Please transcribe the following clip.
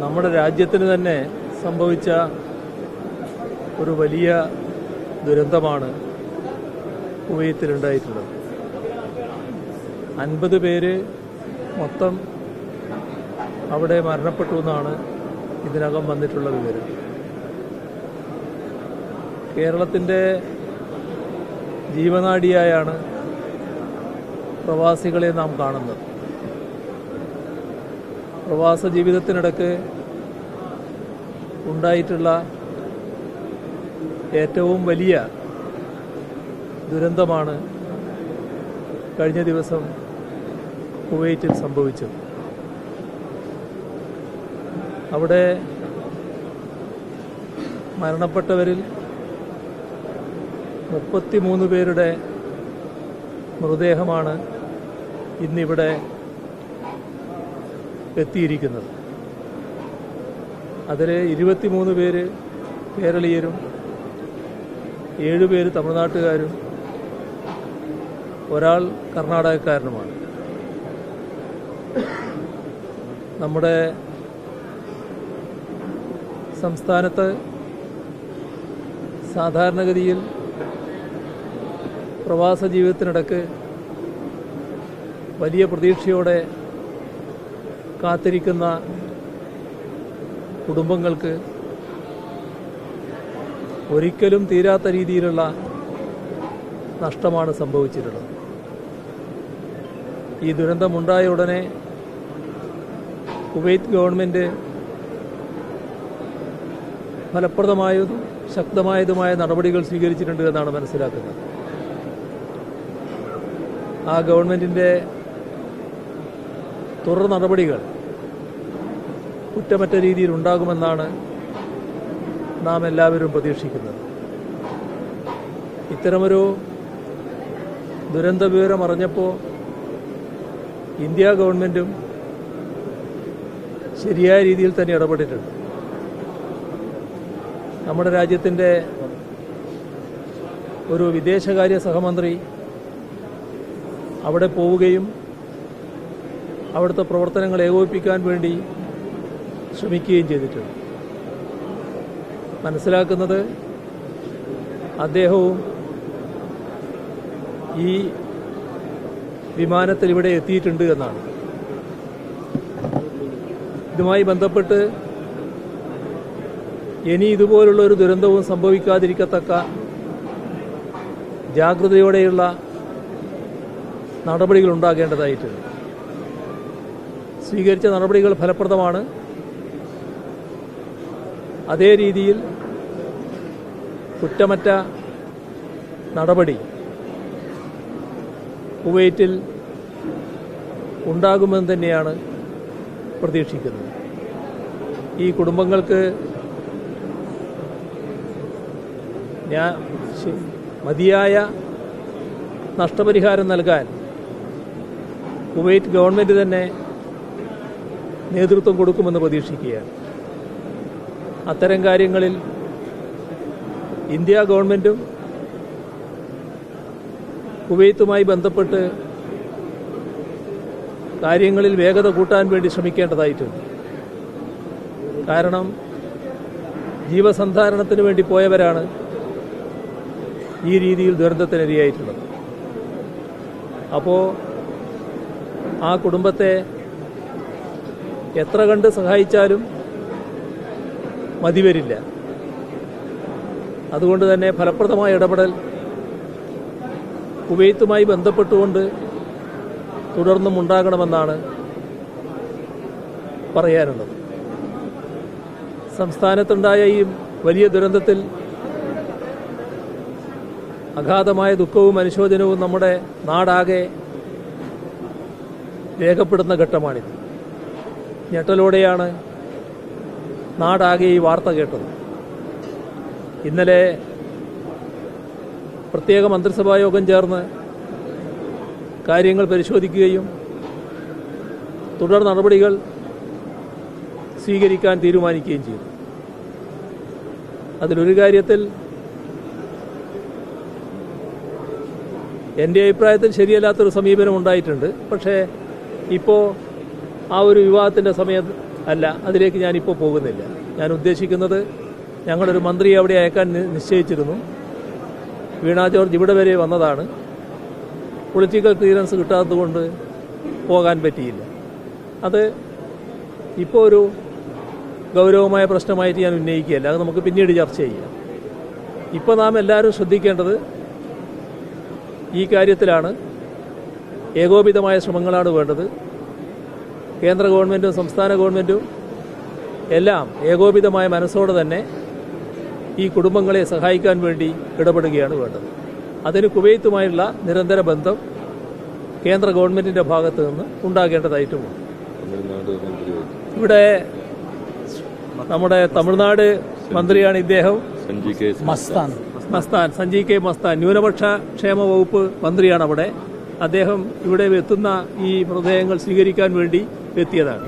നമ്മുടെ രാജ്യത്തിന് തന്നെ സംഭവിച്ച ഒരു വലിയ ദുരന്തമാണ് കുവൈത്തിലുണ്ടായിട്ടുള്ളത്. 50 പേര് മൊത്തം അവിടെ മരണപ്പെട്ടു എന്നാണ് ഇതിനകം വന്നിട്ടുള്ള വിവരം. കേരളത്തിൻ്റെ ജീവനാഡിയായാണ് പ്രവാസികളെ നാം കാണുന്നത്. പ്രവാസ ജീവിതത്തിനിടയ്ക്ക് ഉണ്ടായിട്ടുള്ള ഏറ്റവും വലിയ ദുരന്തമാണ് കഴിഞ്ഞ ദിവസം കുവൈറ്റിൽ സംഭവിച്ചത്. അവിടെ മരണപ്പെട്ടവരിൽ 33 പേരുടെ മൃതദേഹമാണ് ഇന്നിവിടെ എത്തിയിരിക്കുന്നത്. അതിൽ 23 പേര് കേരളീയരും 7 പേര് തമിഴ്നാട്ടുകാരും ഒരാൾ കർണാടകക്കാരനുമാണ്. നമ്മുടെ സംസ്ഥാനത്ത് സാധാരണഗതിയിൽ പ്രവാസ ജീവിതത്തിനിടയ്ക്ക് വലിയ പ്രതീക്ഷയോടെ കാത്തിരിക്കുന്ന കുടുംബങ്ങൾക്ക് ഒരിക്കലും തീരാത്ത രീതിയിലുള്ള നഷ്ടമാണ് സംഭവിച്ചിട്ടുള്ളത്. ഈ ദുരന്തമുണ്ടായ ഉടനെ കുവൈറ്റ് ഗവൺമെൻറ് ഫലപ്രദമായതും ശക്തമായതുമായ നടപടികൾ സ്വീകരിച്ചിട്ടുണ്ട് എന്നാണ് മനസ്സിലാക്കുന്നത്. ആ ഗവൺമെൻറ്റിൻ്റെ തുടർ നടപടികൾ കുറ്റമറ്റ രീതിയിൽ ഉണ്ടാകുമെന്നാണ് നാം എല്ലാവരും പ്രതീക്ഷിക്കുന്നത്. ഇത്തരമൊരു ദുരന്ത വിവരം അറിഞ്ഞപ്പോൾ ഇന്ത്യ ഗവൺമെൻറ്റും ശരിയായ രീതിയിൽ തന്നെ ഇടപെട്ടിട്ടുണ്ട്. നമ്മുടെ രാജ്യത്തിൻ്റെ ഒരു വിദേശകാര്യ സഹമന്ത്രി അവിടെ പോവുകയും അവിടുത്തെ പ്രവർത്തനങ്ങൾ ഏകോപിപ്പിക്കാൻ വേണ്ടി ശ്രമിക്കുകയും ചെയ്തിട്ടുണ്ട്. മനസ്സിലാക്കുന്നത് അദ്ദേഹവും ഈ വിമാനത്തിൽ ഇവിടെ എത്തിയിട്ടുണ്ട് എന്നാണ്. ഇതുമായി ബന്ധപ്പെട്ട് ഇനി ഇതുപോലുള്ള ഒരു ദുരന്തവും സംഭവിക്കാതിരിക്കത്തക്ക ജാഗ്രതയോടെയുള്ള നടപടികൾ ഉണ്ടാകേണ്ടതായിട്ടുണ്ട്. സ്വീകരിച്ച നടപടികൾ ഫലപ്രദമാണ്. അതേ രീതിയിൽ കുറ്റമറ്റ നടപടി കുവൈറ്റിൽ ഉണ്ടാകുമെന്ന് തന്നെയാണ് പ്രതീക്ഷിക്കുന്നത്. ഈ കുടുംബങ്ങൾക്ക് മതിയായ നഷ്ടപരിഹാരം നൽകാൻ കുവൈറ്റ് ഗവൺമെൻറ് തന്നെ നേതൃത്വം കൊടുക്കുമെന്ന് പ്രതീക്ഷിക്കുകയാണ്. അത്തരം കാര്യങ്ങളിൽ ഇന്ത്യ ഗവൺമെൻറ്റും കുവൈത്തുമായി ബന്ധപ്പെട്ട് കാര്യങ്ങളിൽ വേഗത കൂട്ടാൻ വേണ്ടി ശ്രമിക്കേണ്ടതായിട്ടുണ്ട്. കാരണം ജീവസന്ധാരണത്തിന് വേണ്ടി പോയവരാണ് ഈ രീതിയിൽ ദുരന്തത്തിനിരയായിട്ടുള്ളത്. അപ്പോൾ ആ കുടുംബത്തെ എത്ര കണ്ട് സഹായിച്ചാലും മതിവരില്ല. അതുകൊണ്ട് തന്നെ ഫലപ്രദമായ ഇടപെടൽ കുവൈത്തുമായി ബന്ധപ്പെട്ടുകൊണ്ട് തുടർന്നും ഉണ്ടാകണമെന്നാണ് പറയാനുള്ളത്. സംസ്ഥാനത്തുണ്ടായ ഈ വലിയ ദുരന്തത്തിൽ അഗാധമായ ദുഃഖവും അനുശോചനവും നമ്മുടെ നാടാകെ രേഖപ്പെടുന്ന ഘട്ടമാണിത്. ഞെട്ടലോടെയാണ് നാടാകെ ഈ വാർത്ത കേട്ടത്. ഇന്നലെ പ്രത്യേക മന്ത്രിസഭാ യോഗം ചേർന്ന് കാര്യങ്ങൾ പരിശോധിക്കുകയും തുടർ നടപടികൾ സ്വീകരിക്കാൻ തീരുമാനിക്കുകയും ചെയ്തു. അതിലൊരു കാര്യത്തിൽ എൻ്റെ അഭിപ്രായത്തിൽ ശരിയല്ലാത്തൊരു സമീപനം ഉണ്ടായിട്ടുണ്ട്. പക്ഷേ ഇപ്പോൾ ആ ഒരു വിവാദത്തിൻ്റെ അല്ല, അതിലേക്ക് ഞാനിപ്പോൾ പോകുന്നില്ല. ഞാൻ ഉദ്ദേശിക്കുന്നത്, ഞങ്ങളൊരു മന്ത്രിയെ അവിടെ അയക്കാൻ നിശ്ചയിച്ചിരുന്നു. വീണ ജോർജ് ഇവിടെ വരെ വന്നതാണ്. പൊളിറ്റിക്കൽ ക്ലിയറൻസ് കിട്ടാത്തതുകൊണ്ട് പോകാൻ പറ്റിയില്ല. അത് ഇപ്പോൾ ഒരു ഗൗരവമായ പ്രശ്നമായിട്ട് ഞാൻ ഉന്നയിക്കുകയല്ല, അത് നമുക്ക് പിന്നീട് ചർച്ച ചെയ്യാം. ഇപ്പോൾ നാം എല്ലാവരും ശ്രദ്ധിക്കേണ്ടത് ഈ കാര്യത്തിലാണ്. ഏകോപിതമായ ശ്രമങ്ങളാണ് വേണ്ടത്. കേന്ദ്ര ഗവൺമെൻറ്റും സംസ്ഥാന ഗവൺമെൻറ്റും എല്ലാം ഏകോപിതമായ മനസ്സോടെ തന്നെ ഈ കുടുംബങ്ങളെ സഹായിക്കാൻ വേണ്ടി ഇടപെടുകയാണ് വേണ്ടത്. അതിന് കുവൈത്തുമായുള്ള നിരന്തര ബന്ധം കേന്ദ്ര ഗവൺമെൻറ്റിൻ്റെ ഭാഗത്തു നിന്ന് ഉണ്ടാകേണ്ടതായിട്ടുമുണ്ട്. ഇവിടെ നമ്മുടെ തമിഴ്നാട് മന്ത്രിയാണ് ഇദ്ദേഹം, മസ്താൻ, സഞ്ജയ് കെ മസ്താൻ, ന്യൂനപക്ഷ ക്ഷേമ വകുപ്പ് മന്ത്രിയാണ് അവിടെ. അദ്ദേഹം ഇവിടെ എത്തുന്ന ഈ മൃതദേഹങ്ങൾ സ്വീകരിക്കാൻ വേണ്ടി എത്തിയതാണ്.